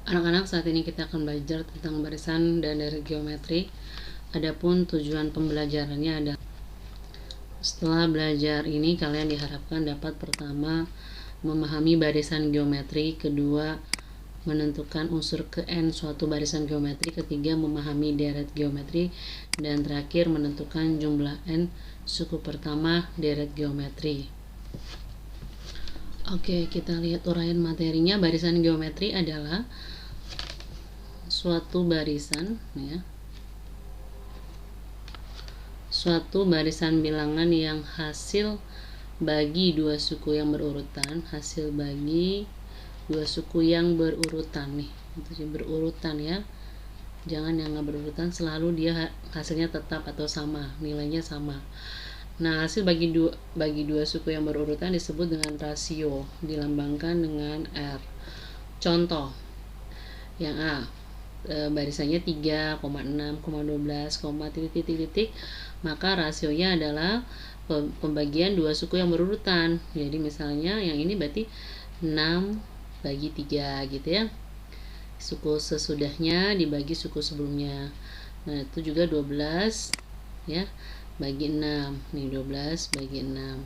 Anak-anak, saat ini kita akan belajar tentang barisan dan deret geometri. Adapun tujuan pembelajarannya adalah setelah belajar ini kalian diharapkan dapat pertama memahami barisan geometri, kedua menentukan unsur ke n suatu barisan geometri, ketiga memahami deret geometri, dan terakhir menentukan jumlah n suku pertama deret geometri. Oke, kita lihat uraian materinya. Barisan geometri adalah suatu barisan ya, suatu barisan bilangan yang hasil bagi dua suku yang berurutan, hasil bagi dua suku yang berurutan nih, itu berurutan ya, jangan yang nggak berurutan, selalu dia hasilnya tetap atau sama, nilainya sama. Nah, hasil bagi dua suku yang berurutan disebut dengan rasio, dilambangkan dengan R. Contoh yang A, barisannya 3,6,12, maka rasionya adalah pembagian dua suku yang berurutan. Jadi misalnya yang ini berarti 6/3 gitu ya, suku sesudahnya dibagi suku sebelumnya. Nah, itu juga 12 ya bagi 6 nih, 12 bagi 6,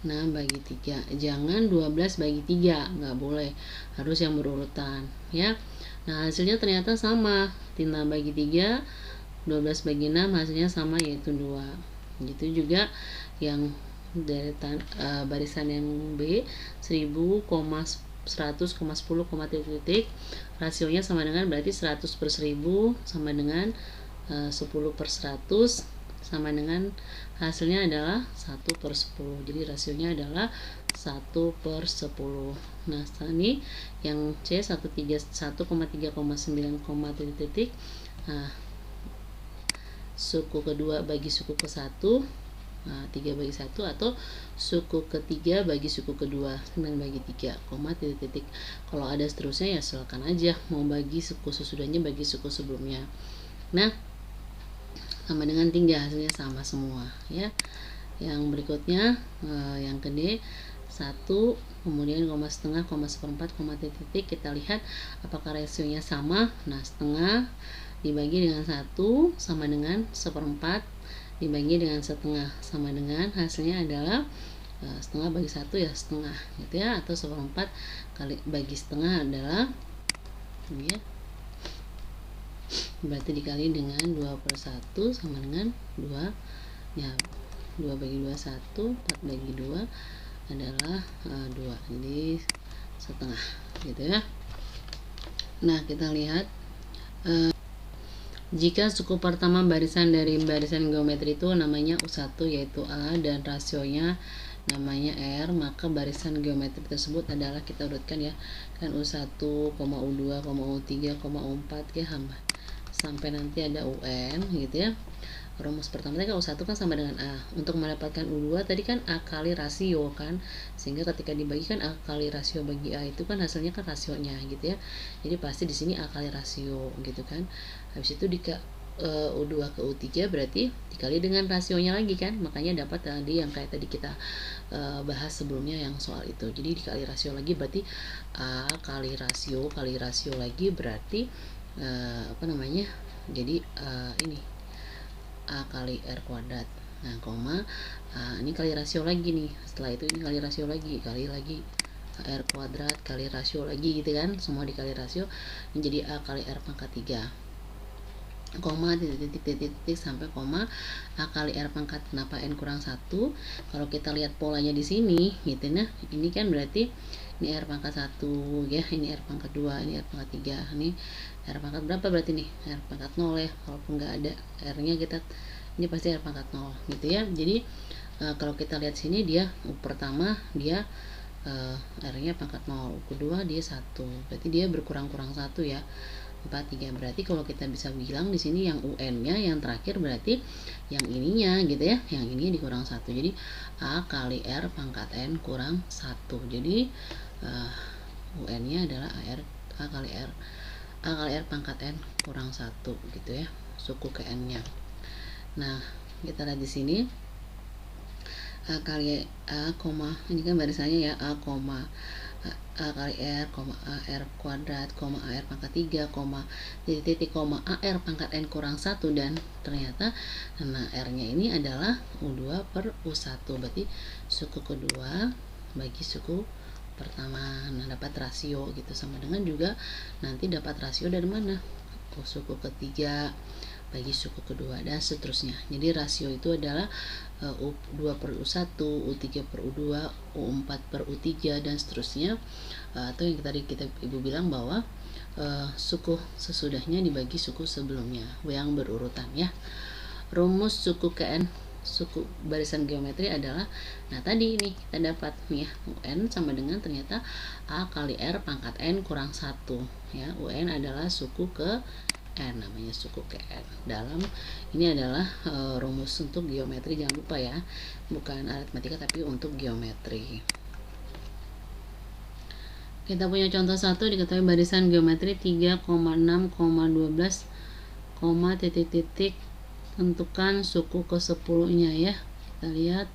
6 bagi 3. Jangan 12 bagi 3, nggak boleh, harus yang berurutan ya. Nah, hasilnya ternyata sama, 3 bagi 3, 12 bagi 6, hasilnya sama, yaitu 2. Gitu juga yang deretan barisan yang B, 1000,100,10, rasionya sama dengan, berarti 100/1000 sama dengan 10/100 sama dengan, hasilnya adalah 1/10. Jadi rasionya adalah 1/10. Nah, setelah ini yang C 1,3,9, nah, suku kedua bagi suku ke 1, nah, 3 bagi 1, atau suku ketiga bagi suku kedua, 9/3, titik. Kalau ada seterusnya ya silakan aja, mau bagi suku sesudahnya bagi suku sebelumnya. Nah, sama dengan 3, hasilnya sama semua ya. Yang berikutnya yang ke D, 1, kemudian koma setengah, koma seperempat, koma titik, kita lihat apakah rasionya sama. Nah, setengah dibagi dengan 1 sama dengan seperempat, dibagi dengan setengah sama dengan, hasilnya adalah setengah bagi 1 ya setengah gitu ya, atau seperempat kali bagi setengah adalah ya, berarti dikali dengan 2/1 sama dengan 2 ya, 2 bagi 2 1, 4 bagi 2 adalah 2, jadi setengah gitu ya. Nah, kita lihat jika suku pertama barisan dari barisan geometri itu namanya U1 yaitu A dan rasionya namanya R, maka barisan geometri tersebut adalah, kita urutkan ya kan, U1, U2, U3, U4 ya, sampai nanti ada UN gitu ya. Rumus pertama tadi kan U1 kan sama dengan A. Untuk mendapatkan U2 tadi kan A kali rasio kan, sehingga ketika dibagikan A kali rasio bagi A itu kan hasilnya kan rasionya gitu ya. Jadi pasti di sini A kali rasio gitu kan. Habis itu U2 ke U3 berarti dikali dengan rasionya lagi kan, makanya dapat tadi yang kayak tadi kita bahas sebelumnya yang soal itu. Jadi dikali rasio lagi berarti A kali rasio lagi berarti jadi ini A kali R kuadrat. Nah, koma ini kali rasio lagi nih, setelah itu ini kali rasio lagi, kali lagi R kuadrat kali rasio lagi gitu kan, semua dikali rasio menjadi A kali R pangkat 3, koma titik sampai koma A kali R pangkat, kenapa N kurang 1? Kalau kita lihat polanya di sini gitu, nah ini kan berarti ini R pangkat 1 ya, ini R pangkat 2, ini R pangkat 3, ini R pangkat berapa berarti nih? R pangkat 0 ya, walaupun nggak ada R nya kita, ini pasti R pangkat 0 gitu ya. Jadi kalau kita lihat sini dia pertama dia R nya pangkat 0, kedua dia 1, berarti dia berkurang-kurang 1 ya, 4, 3. Berarti kalau kita bisa bilang di sini yang UN nya yang terakhir berarti yang ininya gitu ya, yang ini dikurang 1, jadi A kali R pangkat N kurang 1. Jadi UN nya adalah A kali R pangkat N kurang 1 gitu ya, suku ke N nya. Nah, kita lihat di sini A kali A, ini kan barisannya ya, A, A kali R, AR kuadrat, AR pangkat 3, titik, AR pangkat N kurang 1, dan ternyata nah R-nya ini adalah U2 per U1, berarti suku kedua bagi suku pertama. Nah, dapat rasio gitu, sama dengan juga nanti dapat rasio dari mana? Suku ketiga bagi suku kedua, dan seterusnya. Jadi rasio itu adalah U2 per U1, U3 per U2, U4 per U3, dan seterusnya. Atau yang tadi ibu bilang bahwa suku sesudahnya dibagi suku sebelumnya yang berurutan ya. Rumus suku KN suku barisan geometri adalah, nah tadi ini kita dapat nih ya, UN sama dengan ternyata A kali R pangkat N kurang 1 ya. UN adalah suku ke N, namanya suku ke N. Dalam ini adalah rumus untuk geometri, jangan lupa ya, bukan aritmatika tapi untuk geometri. Kita punya contoh 1, diketahui barisan geometri 3,6,12, titik-titik, tentukan suku ke 10 nya ya. Kita lihat.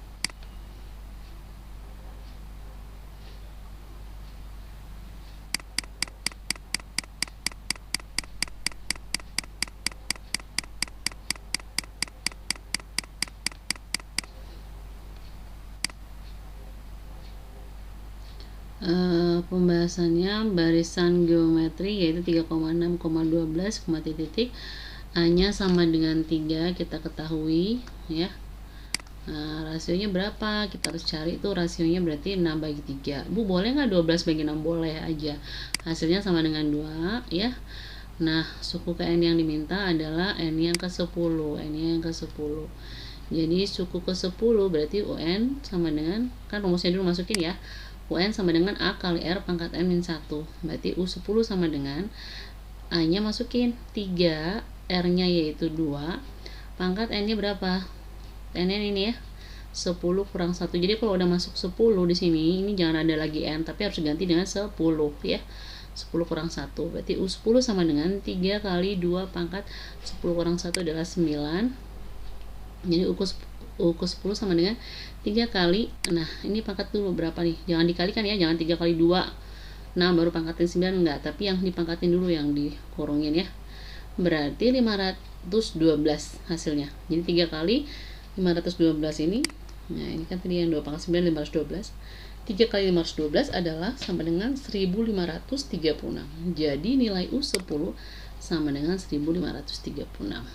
Pembahasannya barisan geometri yaitu 3,6,12, titik, A-nya sama dengan 3, kita ketahui ya. Nah, rasionya berapa? Kita harus cari tuh rasionya, berarti 6/3. Bu, boleh nggak 12/6? Boleh aja. Hasilnya sama dengan 2 ya. Nah, suku ke N yang diminta adalah N yang ke-10, N yang ke-10. Jadi suku ke-10 berarti UN sama dengan, kan rumusnya dulu masukin ya. UN sama dengan A kali R pangkat N-1. Berarti U10 sama dengan A-nya masukin 3, R-nya yaitu 2, pangkat N-nya berapa? N-nya ini ya, 10 kurang 1. Jadi kalau udah masuk 10 di sini, ini jangan ada lagi N, tapi harus ganti dengan 10 ya. 10 kurang 1. Berarti U10 sama dengan 3 kali 2 pangkat 10 kurang 1 adalah 9. Jadi U10 sama dengan 3 kali, nah ini pangkat dulu berapa nih, jangan dikalikan ya, jangan 3 kali 2 nah baru pangkatin 9, enggak, tapi yang dipangkatin dulu, yang dikurungin ya. Berarti 512 hasilnya. Jadi 3 kali 512 ini, nah ini kan tadi yang 2 pangkat 9, 512. 3 kali 512 adalah sama dengan 1536. Jadi nilai U10 sama dengan 1536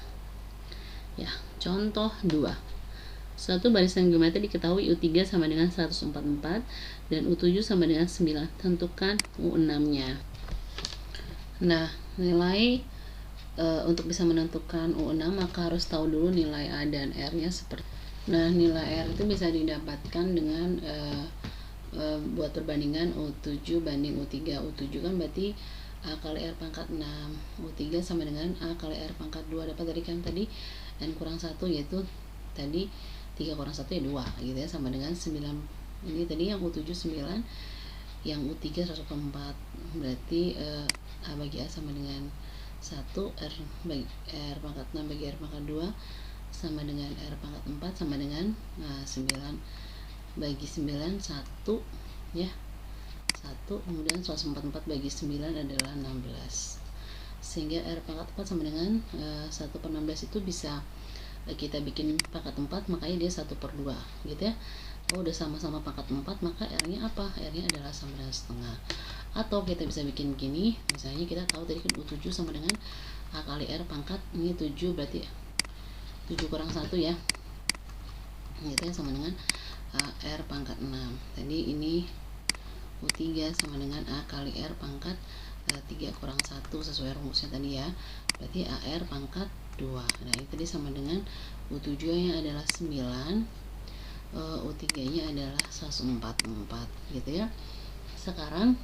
ya. Contoh 2, suatu barisan geometri diketahui U3 sama dengan 144 dan U7 sama dengan 9. Tentukan U6-nya. Nah, nilai untuk bisa menentukan U6 maka harus tahu dulu nilai A dan R-nya seperti. Nah, nilai R itu bisa didapatkan dengan buat perbandingan U7 banding U3. U7 kan berarti A kali R pangkat 6, U3 sama dengan A kali R pangkat 2. Dapat dari kan tadi N kurang 1, yaitu tadi 3 kurang 1 ya 2 gitu ya, sama dengan 9. Ini tadi yang U7 9, yang U3 104. Berarti A bagi A sama dengan 1, R bagi R pangkat 6 bagi R pangkat 2 sama dengan R pangkat 4 sama dengan 9 bagi 9 1 ya. 1, kemudian 144 bagi 9 adalah 16, sehingga R pangkat 4 sama dengan 1/16 itu bisa kita bikin pangkat 4, makanya dia 1/2 gitu ya. Kalau udah sama-sama pangkat 4 maka R-nya apa? R-nya adalah sama dengan setengah. Atau kita bisa bikin begini, misalnya kita tahu tadi kan U7 sama dengan A kali R pangkat ini 7, berarti 7 kurang 1 ya gitu ya, sama dengan R pangkat 6. Tadi ini U3 sama dengan A kali R pangkat 3 kurang 1 sesuai rumusnya tadi ya. Berarti AR pangkat 2. Nah, ini tadi sama dengan U7 nya adalah 9, U3 nya adalah 144 gitu ya. Sekarang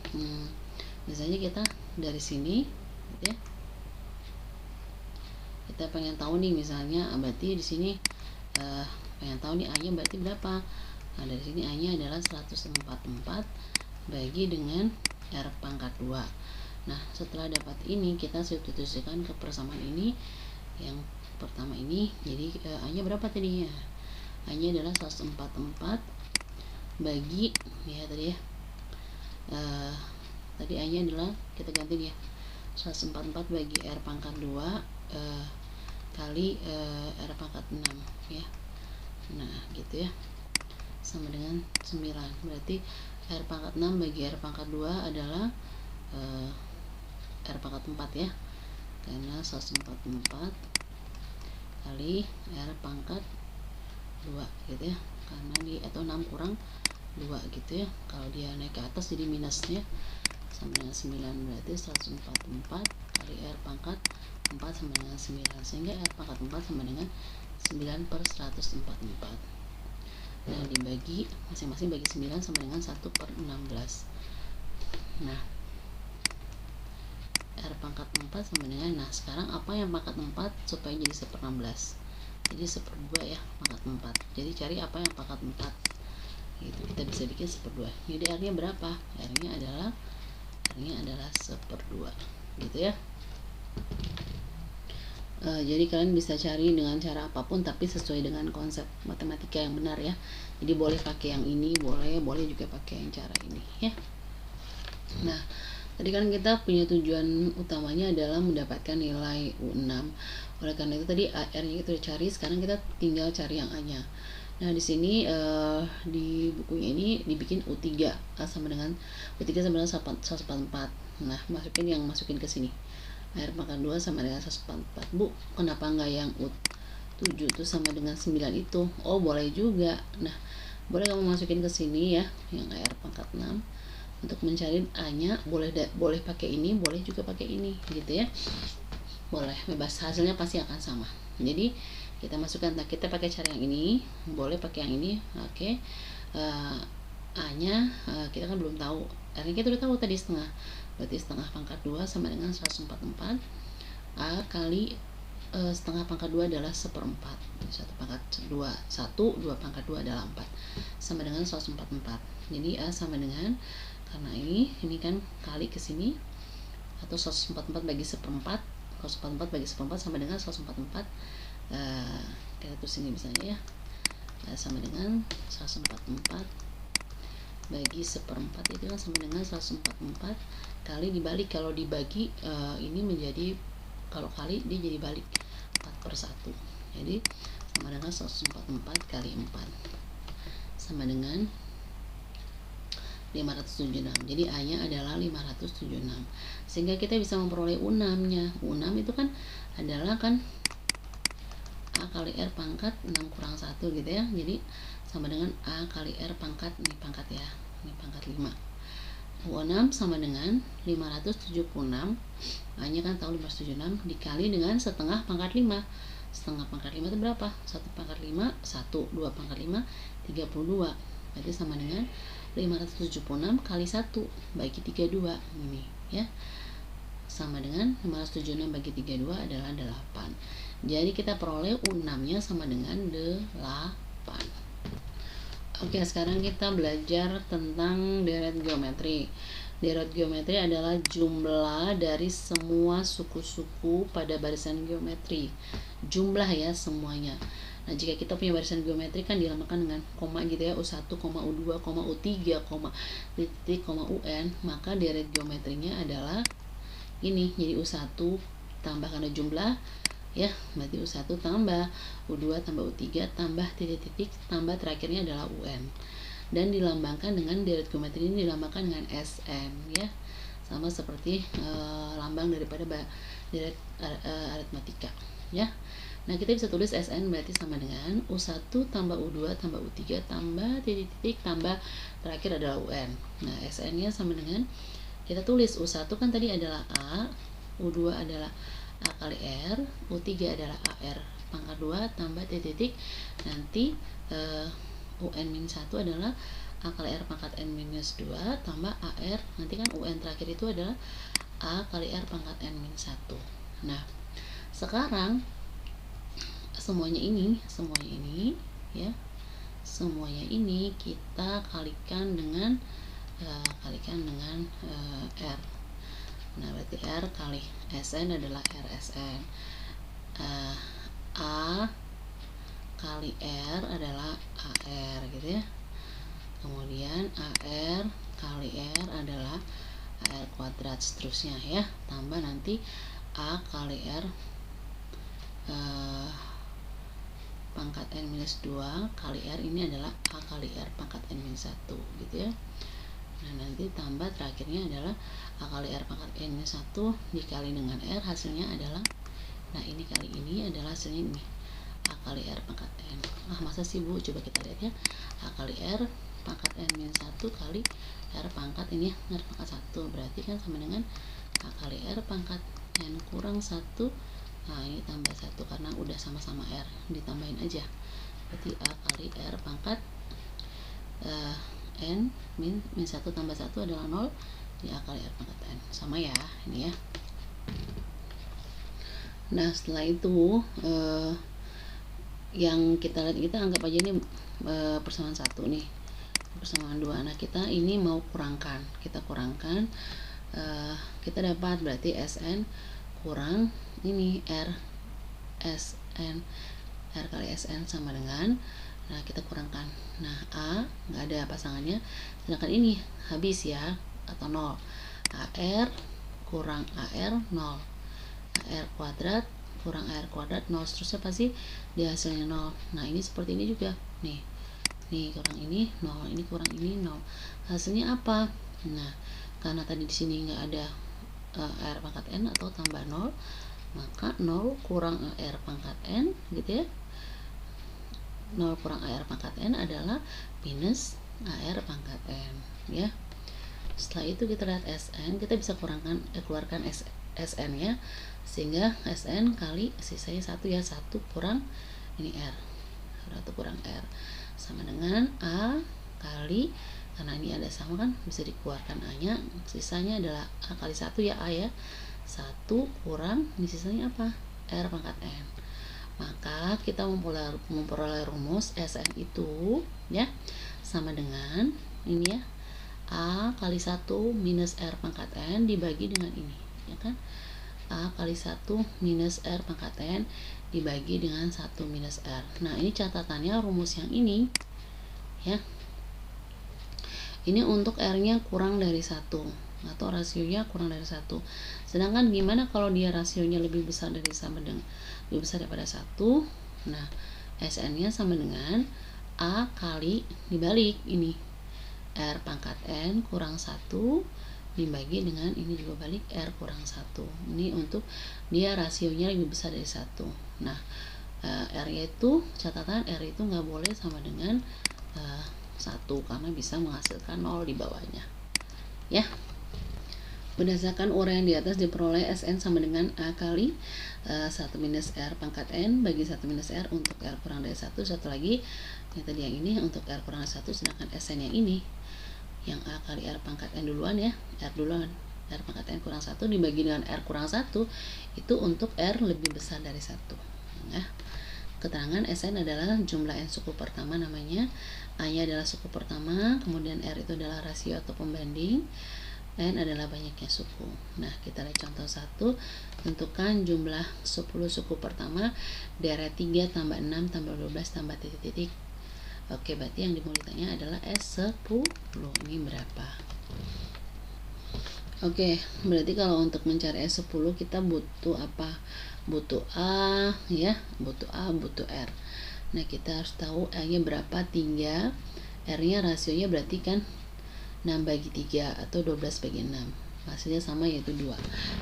misalnya kita dari sini gitu ya. Kita pengen tahu nih misalnya, berarti di sini pengen tahu nih A-nya berarti berapa. Nah, dari sini A-nya adalah 144 bagi dengan R pangkat 2. Nah, setelah dapat ini kita substitusikan ke persamaan ini. Yang pertama ini, jadi A-nya berapa tadinya? A-nya adalah 144 bagi ya tadi ya tadi A nya adalah kita ganti nih ya, 144 bagi R pangkat 2 kali R pangkat 6 ya. Nah gitu ya, sama dengan 9. Berarti R pangkat 6 bagi R pangkat 2 adalah R pangkat 4 ya, karena 144 kali R pangkat 2 gitu ya, karena atau 6 kurang 2 gitu ya. Kalau dia naik ke atas jadi minusnya, sama dengan 9. Berarti 144 kali R pangkat 4 sama dengan 9, sehingga R pangkat 4 sama dengan 9/144. Nah dibagi masing-masing bagi 9 sama dengan 1/16. Nah R pangkat 4 sama dengan, nah sekarang apa yang pangkat 4 supaya jadi 1/16? Jadi 1/2 ya pangkat 4. Jadi cari apa yang pangkat 4 gitu, kita bisa bikin 1/2. Jadi R nya berapa? R nya adalah 1/2 gitu ya. Jadi kalian bisa cari dengan cara apapun, tapi sesuai dengan konsep matematika yang benar ya. Jadi boleh pakai yang ini, boleh juga pakai yang cara ini ya. Nah tadi kan kita punya tujuan utamanya adalah mendapatkan nilai U6. Oleh karena itu tadi R nya kita udah cari, sekarang kita tinggal cari yang A nya. Nah di sini di bukunya ini dibikin U3 sama dengan U3 sama dengan 144. Nah masukin ke sini. R pangkat 2 sama dengan 144. Bu, kenapa nggak yang U7 itu sama dengan 9 itu? Oh, boleh juga. Nah, boleh kamu masukin ke sini ya, yang R pangkat 6. Untuk mencari A-nya boleh pakai ini, boleh juga pakai ini gitu ya. Boleh, bebas, hasilnya pasti akan sama. Jadi, kita masukkan, nah kita pakai cara yang ini, boleh pakai yang ini. Oke. A-nya kita kan belum tahu. R-nya kita udah tahu tadi setengah. Berarti setengah pangkat 2 sama dengan 144. A kali setengah pangkat 2 adalah 1/4. 1 pangkat 2, 2 pangkat 2 adalah 4. Sama dengan 144. Jadi A sama dengan, karena ini kan kali ke sini, atau 144 bagi 1/4. 144 bagi 1/4 sama dengan 144. Kita tulis ini misalnya ya. Sama dengan 144 bagi 1/4 itu kan sama dengan 144 kali dibalik. Kalau dibagi ini menjadi, kalau kali dia jadi balik 4/1. Jadi sama dengan 144 kali 4 sama dengan 576. Jadi A nya adalah 576. Sehingga kita bisa memperoleh U6 nya. U6 itu kan adalah kan A kali R pangkat 6 kurang 1 gitu ya. Jadi sama dengan A kali R pangkat, ini pangkat ya, ini pangkat 5. U6 sama dengan 576. A nya kan tahu 576 dikali dengan setengah pangkat 5. Setengah pangkat 5 itu berapa? 1 pangkat 5, 1, 2 pangkat 5, 32. Berarti sama dengan 576 kali 1 bagi 32 ini ya. Sama dengan 576 bagi 32 adalah 8. Jadi kita peroleh U6 nya sama dengan 8. Oke, sekarang kita belajar tentang deret geometri. Deret geometri adalah jumlah dari semua suku-suku pada barisan geometri. Jumlah ya semuanya. Nah, jika kita punya barisan geometri kan dilambangkan dengan koma gitu ya, U1, U2, U3, titik, UN, maka deret geometrinya adalah ini. Jadi U1 tambah karena jumlah ya, berarti U1 tambah U2 tambah U3 tambah titik-titik tambah terakhirnya adalah UN, dan dilambangkan dengan deret geometri ini dilambangkan dengan SN ya, sama seperti lambang daripada deret aritmatika ya. Nah kita bisa tulis SN berarti sama dengan U1 tambah U2 tambah U3 tambah titik-titik tambah terakhir adalah UN. Nah SN nya sama dengan, kita tulis U1 kan tadi adalah A, U2 adalah A kali R, U3 adalah AR pangkat 2 tambah titik, nanti UN-1 adalah A kali R pangkat N-2 tambah AR, nanti kan UN terakhir itu adalah A kali R pangkat N-1. Nah sekarang semuanya ini ya, semuanya ini kita kalikan dengan R. Nah berarti R kali SN adalah RSN. A kali R adalah AR gitu ya. Kemudian AR kali R adalah AR kuadrat, seterusnya ya, tambah nanti A kali R pangkat N minus 2 kali R, ini adalah A kali R pangkat N minus 1 gitu ya. Nah nanti tambah terakhirnya adalah A kali R pangkat N minus 1 dikali dengan R, hasilnya adalah, nah ini kali ini adalah hasilnya ini A kali R pangkat N. Masa sih Bu? Coba kita lihat ya. A kali R pangkat N minus 1 kali R pangkat ini R pangkat 1, berarti kan sama dengan A kali R pangkat N kurang 1. Nah ini tambah 1 karena udah sama-sama R, ditambahin aja, berarti A kali R pangkat N min 1 tambah 1 adalah 0, di A kali R pangkat N, sama ya ini ya. Nah setelah itu yang kita lihat, kita anggap aja ini persamaan 1 nih, persamaan 2. Nah kita ini mau kurangkan, kita kurangkan, kita dapat berarti Sn kurang ini R Sn, R kali Sn sama dengan, nah kita kurangkan, nah A nggak ada pasangannya, sedangkan ini habis ya atau 0, AR kurang AR 0, AR kuadrat kurang AR kuadrat 0, seterusnya pasti di hasilnya 0. Nah ini seperti ini juga nih kurang ini 0, ini kurang ini 0, hasilnya apa? Nah karena tadi di sini nggak ada AR pangkat N atau tambah 0, maka 0 kurang AR pangkat N gitu ya, 0 kurang AR pangkat N adalah minus AR pangkat N ya. Setelah itu kita lihat Sn, kita bisa keluarkan Sn ya, sehingga Sn kali sisanya 1 ya, 1 kurang ini R, 1 kurang R sama dengan A kali, karena ini ada sama kan bisa dikeluarkan A nya, sisanya adalah A kali 1 ya, A ya, 1 kurang ini sisanya apa? R pangkat N. Maka kita memperoleh rumus Sn itu ya sama dengan ini ya, A kali 1 minus R pangkat N dibagi dengan ini ya kan, A kali 1 minus R pangkat N dibagi dengan 1 minus R. Nah ini catatannya rumus yang ini ya, ini untuk R nya kurang dari 1 atau rasionya kurang dari 1. Sedangkan gimana kalau dia rasionya lebih besar dari lebih besar daripada 1? Nah Sn nya sama dengan A kali dibalik ini R pangkat N kurang 1 dibagi dengan ini juga balik R kurang 1. Ini untuk dia rasionya lebih besar dari 1. Nah R itu, catatan R itu nggak boleh sama dengan 1 karena bisa menghasilkan 0 di bawahnya ya. Berdasarkan uraian di atas diperoleh Sn sama dengan A kali 1 minus R pangkat N bagi 1 minus R untuk R kurang dari 1. Satu lagi yang tadi yang ini untuk R kurang dari 1, sedangkan Sn yang ini yang A kali R pangkat N duluan ya, R duluan, R pangkat N kurang 1 dibagi dengan R kurang 1 itu untuk R lebih besar dari 1 ya. Keterangan Sn adalah jumlah N suku pertama, namanya A nya adalah suku pertama, kemudian R itu adalah rasio atau pembanding, N adalah banyaknya suku. Nah kita lihat contoh 1, tentukan jumlah 10 suku pertama deret 3 tambah 6 tambah 12 tambah titik-titik. Oke, berarti yang mau ditanya adalah S10 ini berapa. Oke, berarti kalau untuk mencari S10 kita butuh apa? Butuh A ya, butuh A, butuh R. Nah kita harus tahu A nya berapa, 3, R nya rasionya berarti kan 6 bagi 3 atau 12 bagi 6, hasilnya sama yaitu 2.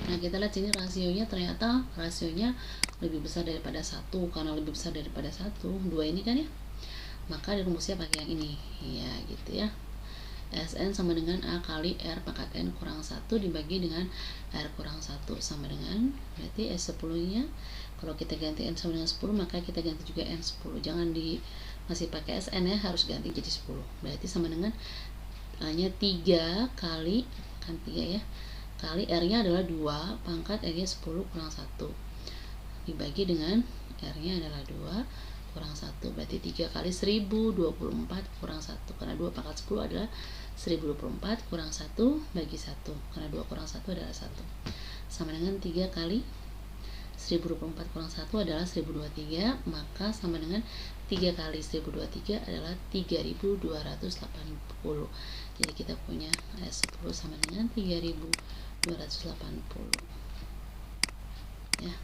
Nah kita lihat sini rasionya, ternyata rasionya lebih besar daripada 1, karena lebih besar daripada 1, 2 ini kan ya, maka rumusnya pakai yang ini ya gitu ya. Sn sama dengan A kali R pangkat N kurang 1 dibagi dengan R kurang 1 sama dengan, berarti S10 nya kalau kita ganti N sama dengan 10 maka kita ganti juga N10, jangan masih pakai Sn ya, harus ganti jadi 10, berarti sama dengan A nya 3 kali kan 3 ya, kali R nya adalah 2 pangkat R nya 10 kurang 1 dibagi dengan R nya adalah 2 kurang 1, berarti 3 kali 1024 kurang 1, karena 2 pangkat 10 adalah 1024 kurang 1 bagi 1, karena 2 kurang 1 adalah 1, sama dengan 3 kali 1024 kurang 1 adalah 1023, maka sama dengan 3 kali 1023 adalah 3280. Jadi kita punya S10 sama dengan 3280 ya.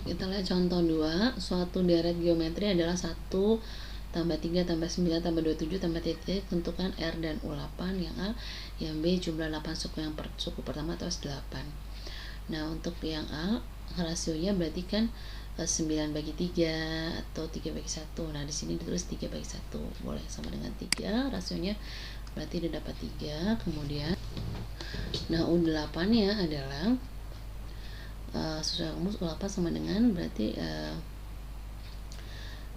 Kita lihat contoh 2. Suatu deret geometri adalah 1 tambah 3 tambah 9 tambah 27 tambah titik. Tentukan R dan U8. Yang A, yang B jumlah 8 suku yang suku pertama atau S8. Nah, untuk yang A rasionya berarti kan 9 bagi 3 atau 3 bagi 1. Nah, di sini ditulis 3 bagi 1. Boleh sama dengan 3 rasionya, berarti dia dapat 3. Kemudian nah, U8 nya adalah sesuai rumus U8 sama dengan berarti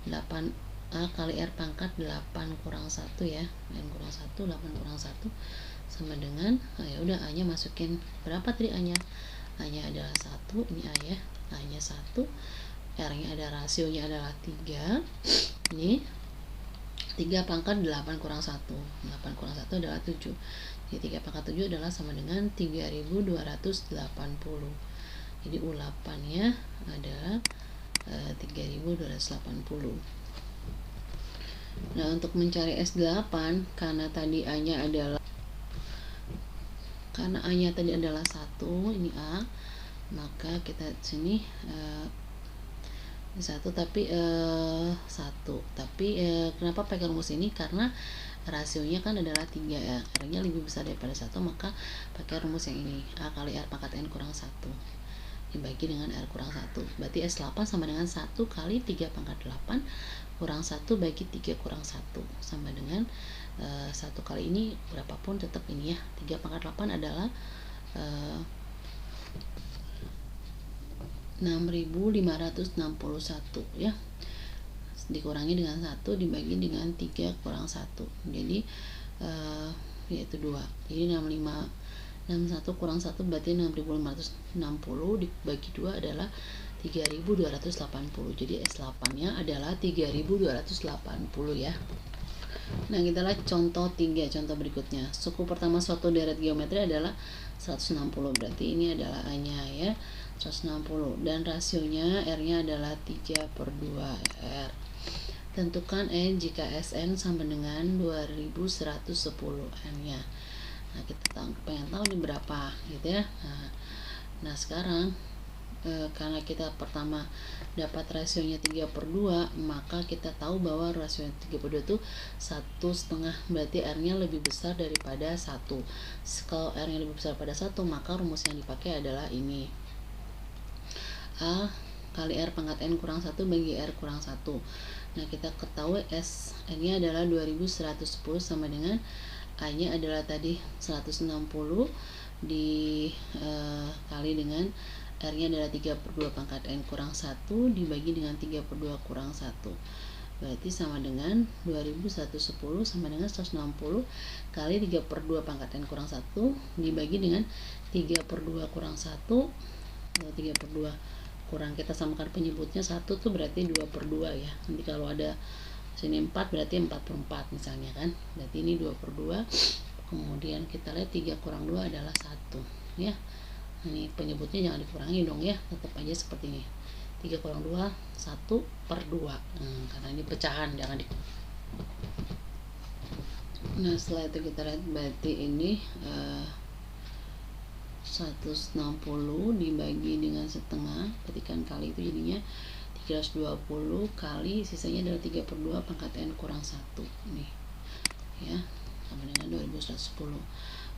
8A kali R pangkat 8 kurang 1 ya. N kurang 1, 8 kurang 1 sama dengan ya udah A nya masukin berapa tadi A nya? A nya adalah 1, ini A ya. A nya 1, R nya ada rasionya adalah 3. Ini 3 pangkat 8 kurang 1. 8 kurang 1 adalah 7. Jadi 3 pangkat 7 adalah sama dengan 3280. Jadi U8 nya adalah 3280. Nah, untuk mencari S8 karena tadi A nya adalah ini A, maka kita sini 1 tapi kenapa pakai rumus ini? Karena rasionya kan adalah 3 ya, R nya lebih besar daripada 1, maka pakai rumus yang ini, A kali R pangkat N kurang 1 dibagi dengan R kurang 1. Berarti S8 sama dengan 1 kali 3 pangkat 8 kurang 1 bagi 3 kurang 1 sama dengan 1 kali ini berapapun tetap ini ya. 3 pangkat 8 adalah 6561 ya, dikurangi dengan 1 dibagi dengan 3 kurang 1, jadi yaitu 2. Jadi 61 kurang 1 berarti 6560 dibagi 2 adalah 3280. Jadi S8 nya adalah 3280 ya. Nah, kita lihat contoh 3, contoh berikutnya. Suku pertama suatu deret geometri adalah 160, berarti ini adalah A nya ya, 160, dan rasionya R nya adalah 3/2 R. Tentukan N jika Sn sama dengan 2110 N nya. Nah, kita pengen tahu ini berapa gitu ya. Nah sekarang karena kita pertama dapat rasionya 3/2, maka kita tahu bahwa rasio 3/2 itu 1/2, berarti R nya lebih besar daripada 1. Kalau R nya lebih besar daripada 1, maka rumus yang dipakai adalah ini, A kali R pangkat N kurang 1 bagi R kurang 1. Nah, kita ketahui Sn nya adalah 2110 sama dengan A nya adalah tadi 160 kali dengan R nya adalah 3/2 pangkat N kurang 1 dibagi dengan 3/2 kurang 1. Berarti sama dengan 2110 sama dengan 160 kali 3/2 pangkat N kurang 1 dibagi dengan 3/2 kurang 1. 3/2 kurang, kita samakan penyebutnya 1 tuh berarti 2/2 ya. Nanti kalau ada sini 4 berarti 4/4 misalnya kan, berarti ini 2/2. Kemudian kita lihat 3 kurang 2 adalah 1 ya. Ini penyebutnya jangan dikurangi dong ya, tetap aja seperti ini, 3 kurang 2 1/2. Karena ini pecahan, jangan di. Nah, setelah itu kita lihat berarti ini 160 dibagi dengan setengah, ketikan kali itu jadinya 320 kali sisanya adalah 3/2 pangkat N kurang 1 nih ya, sama dengan 2110.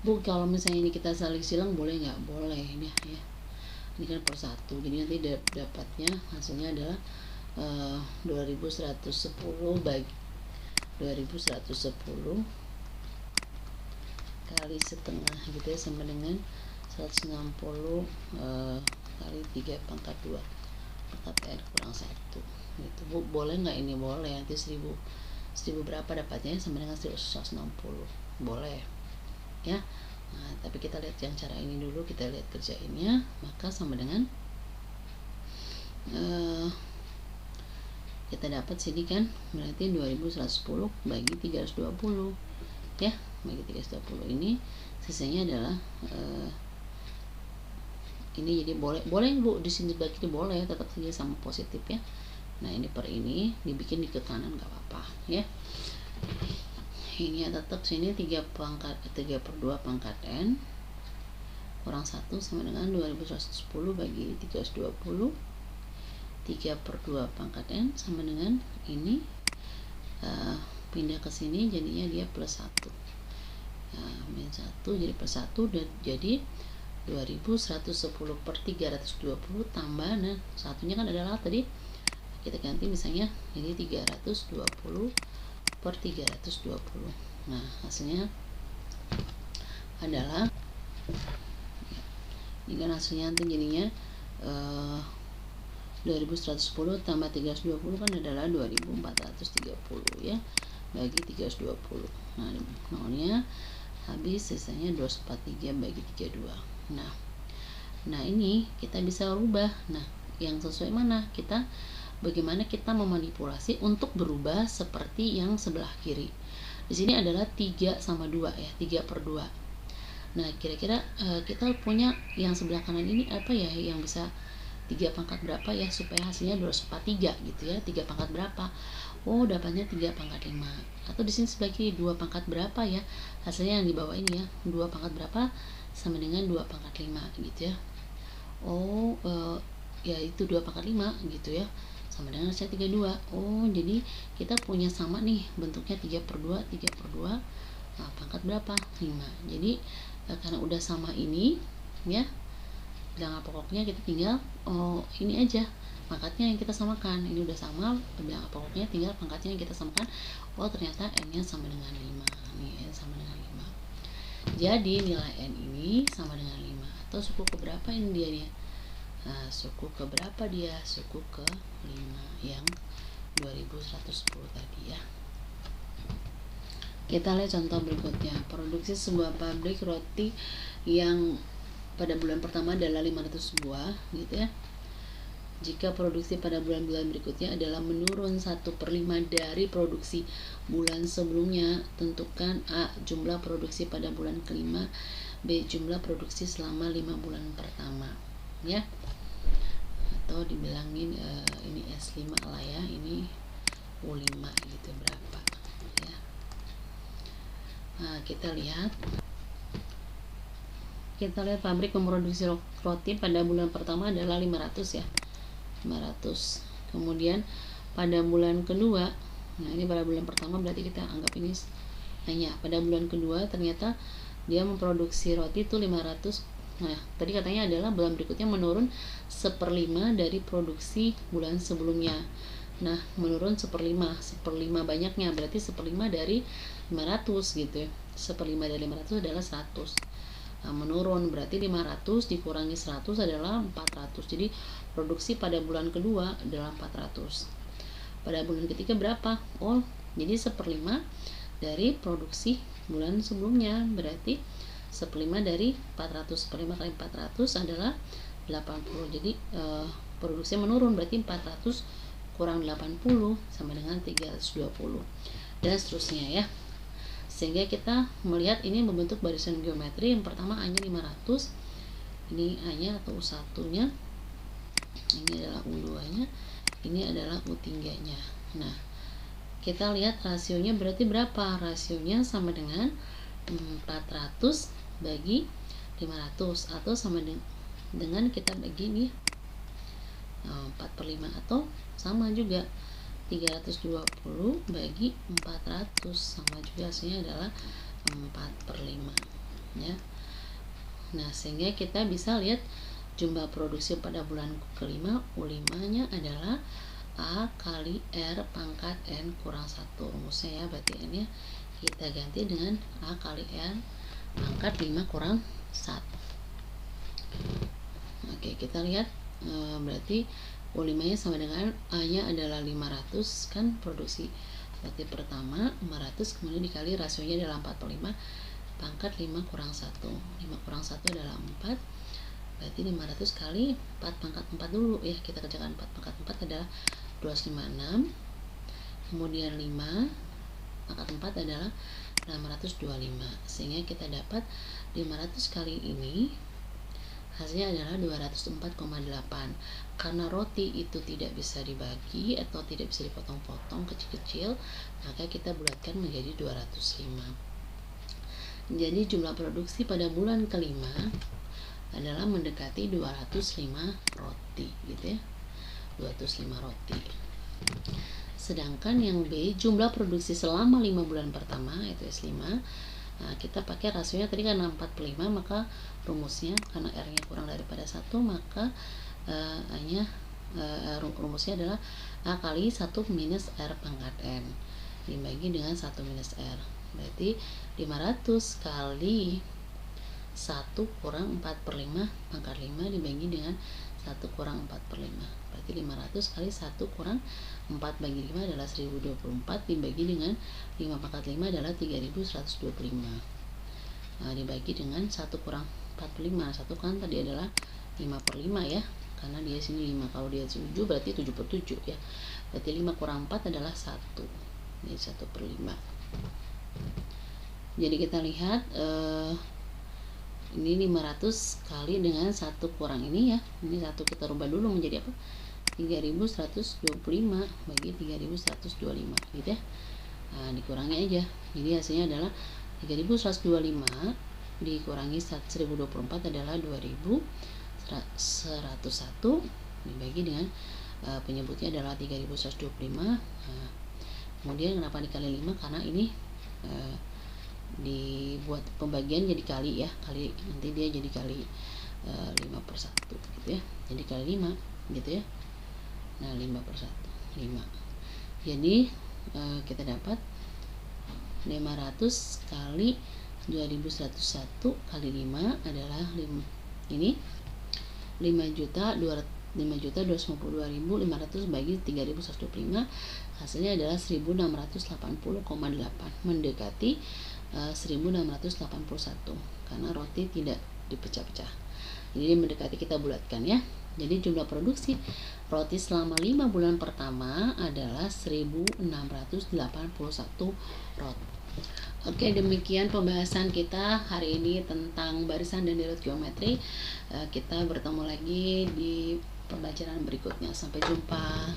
Bu, kalau misalnya ini kita saling silang boleh nggak? Boleh ini ya, ini kan per 1, jadi nanti dapatnya hasilnya adalah 2110 bagi 2110 kali setengah gitu ya, sama dengan 160 kali 3 pangkat 2 pangkat R kurang 1 gitu. Bu, boleh nggak ini? Boleh. Nanti 1000 berapa dapatnya, sama dengan 160, boleh ya. Nah, tapi kita lihat yang cara ini dulu, kita lihat kerjainnya, maka sama dengan kita dapat sini kan berarti 2110 bagi 320 ya, bagi 320, ini sisanya adalah ini. Jadi boleh Bu di sini bagi, boleh tetap saja sama positif ya. Nah ini per ini dibikin di ke kanan gak apa-apa ya. Ini tetap sini 3 per 2 pangkat N kurang 1 sama dengan 2110 bagi 320. 3 per 2 pangkat N sama dengan ini, pindah ke sini jadinya dia plus 1, min 1 jadi plus 1 dan jadi 2110 per 320 tambah, nah satunya kan adalah tadi kita ganti misalnya jadi 320 per 320. Nah hasilnya adalah ini kan hasilnya nanti jadinya 2110 tambah 320 kan adalah 2430 ya, bagi 320. Nah nolnya habis, sisanya 243 bagi 32. Nah ini kita bisa rubah. Nah yang sesuai mana, bagaimana kita memanipulasi untuk berubah seperti yang sebelah kiri. Di sini adalah 3 sama 2 ya, 3 per 2. Nah kira-kira kita punya yang sebelah kanan ini apa ya, yang bisa 3 pangkat berapa ya supaya hasilnya 243 gitu ya. 3 pangkat berapa? Oh dapatnya 3 pangkat 5. Atau di sini sebelah kiri 2 pangkat berapa ya, hasilnya yang di bawah ini ya, 2 pangkat berapa sama dengan 2 pangkat 5 gitu ya. Oh ya itu 2 pangkat 5 gitu ya, sama dengan hasilnya 32. Oh jadi kita punya sama nih bentuknya 3 per 2, 3 per 2, nah, pangkat berapa? 5. Jadi karena udah sama ini ya, bilangan pokoknya kita tinggal ini aja pangkatnya yang kita samakan. Ini udah sama bilangan pokoknya, tinggal pangkatnya yang kita samakan. Oh ternyata n nya sama dengan 5 nih, n sama dengan 5. Jadi nilai n ini sama dengan 5. Atau suku keberapa ini dia nih? Nah, suku keberapa dia? Suku ke 5 yang 2110 tadi ya. Kita lihat contoh berikutnya. Produksi sebuah pabrik roti yang pada bulan pertama adalah 500 buah gitu ya. Jika produksi pada bulan-bulan berikutnya adalah menurun 1/5 dari produksi bulan sebelumnya, tentukan A. jumlah produksi pada bulan kelima, B. jumlah produksi selama 5 bulan pertama ya. Atau dibilangin ini S5 lah ya, ini U5 gitu berapa ya. Nah kita lihat pabrik memproduksi roti pada bulan pertama adalah 500 ya, 500. Kemudian pada bulan kedua, nah ini pada bulan pertama berarti kita anggap ini hanya pada bulan kedua ternyata dia memproduksi roti itu 500. Nah tadi katanya adalah bulan berikutnya menurun 1/5 dari produksi bulan sebelumnya. Nah menurun 1/5 banyaknya berarti 1/5 dari 500 gitu ya. 1/5 dari 500 adalah 100. Nah, menurun berarti 500 dikurangi 100 adalah 400. Jadi produksi pada bulan kedua adalah 400. Pada bulan ketiga berapa? Oh, jadi 1/5 dari produksi bulan sebelumnya. Berarti 1/5 dari 400. 1/5 kali 400 adalah 80. Jadi produksinya menurun, berarti 400 kurang 80 sama dengan 320. Dan seterusnya ya. Sehingga kita melihat ini membentuk barisan geometri. Yang pertama A-nya 500, ini A-nya atau U1-nya, ini adalah U2-nya, ini adalah U3-nya. Nah kita lihat rasionya berarti berapa? Rasionya sama dengan 400 bagi 500, atau sama dengan kita bagi nih 4/5, atau sama juga 320 bagi 400, sama juga hasilnya adalah 4/5 ya. Nah sehingga kita bisa lihat jumlah produksi pada bulan kelima, U5 nya adalah A kali R pangkat N kurang 1 rumusnya ya. Berarti N nya kita ganti dengan A kali R pangkat 5 kurang 1. Oke kita lihat berarti U5 nya sama dengan A nya adalah 500 kan, produksi roti pertama 500, kemudian dikali rasionya adalah 4/5 pangkat 5 kurang 1. 5 kurang 1 adalah 4, berarti 500 kali 4 pangkat 4 dulu ya, kita kerjakan 4 pangkat 4 adalah 256, kemudian 5 pangkat 4 adalah 625, sehingga kita dapat 500 kali ini hasilnya adalah 204,8. Karena roti itu tidak bisa dibagi atau tidak bisa dipotong-potong kecil-kecil, maka kita bulatkan menjadi 205. Jadi jumlah produksi pada bulan kelima adalah mendekati 205 roti gitu ya, 205 roti. Sedangkan yang B, jumlah produksi selama 5 bulan pertama, itu S5. Nah, kita pakai rasionya tadi kan 45, maka rumusnya karena R-nya kurang daripada 1, maka rumusnya adalah A kali 1 minus R pangkat N dibagi dengan 1 minus R. Berarti 500 kali 1 kurang 4/5 pangkat 5 dibagi dengan 1 kurang 4/5. Berarti 500 kali 1 kurang 4 bagi 5 adalah 1024 dibagi dengan 5 pangkat 5 adalah 3125. Nah, dibagi dengan 1 kurang 4/5. 1 kan tadi adalah 5/5 ya. Karena dia sini 5. Kalau dia 7 berarti 7/7 ya. Berarti 5 kurang 4 adalah 1. Ini 1/5. Jadi kita lihat ini 500 kali dengan 1 kurang ini ya. Ini 1 kita rubah dulu menjadi apa? 3125 bagi 3125 gitu ya. Nah, dikurangi aja. Jadi hasilnya adalah 3125 dikurangi 1024 adalah 2101 dibagi dengan penyebutnya adalah 3125. Nah, kemudian kenapa dikali 5? Karena ini dibuat pembagian jadi kali ya, kali nanti dia jadi kali 5/1 gitu ya, jadi kali 5 gitu ya. Nah, 5/1 5. Jadi kita dapat 500 kali 2101 kali 5 adalah ini 5.252.500 bagi 3.125, hasilnya adalah 1680,8, mendekati 1681 karena roti tidak dipecah-pecah. Jadi mendekati, kita bulatkan ya. Jadi jumlah produksi roti selama 5 bulan pertama adalah 1681 roti. Oke, demikian pembahasan kita hari ini tentang barisan dan dirut geometri. Kita bertemu lagi di pembelajaran berikutnya. Sampai jumpa.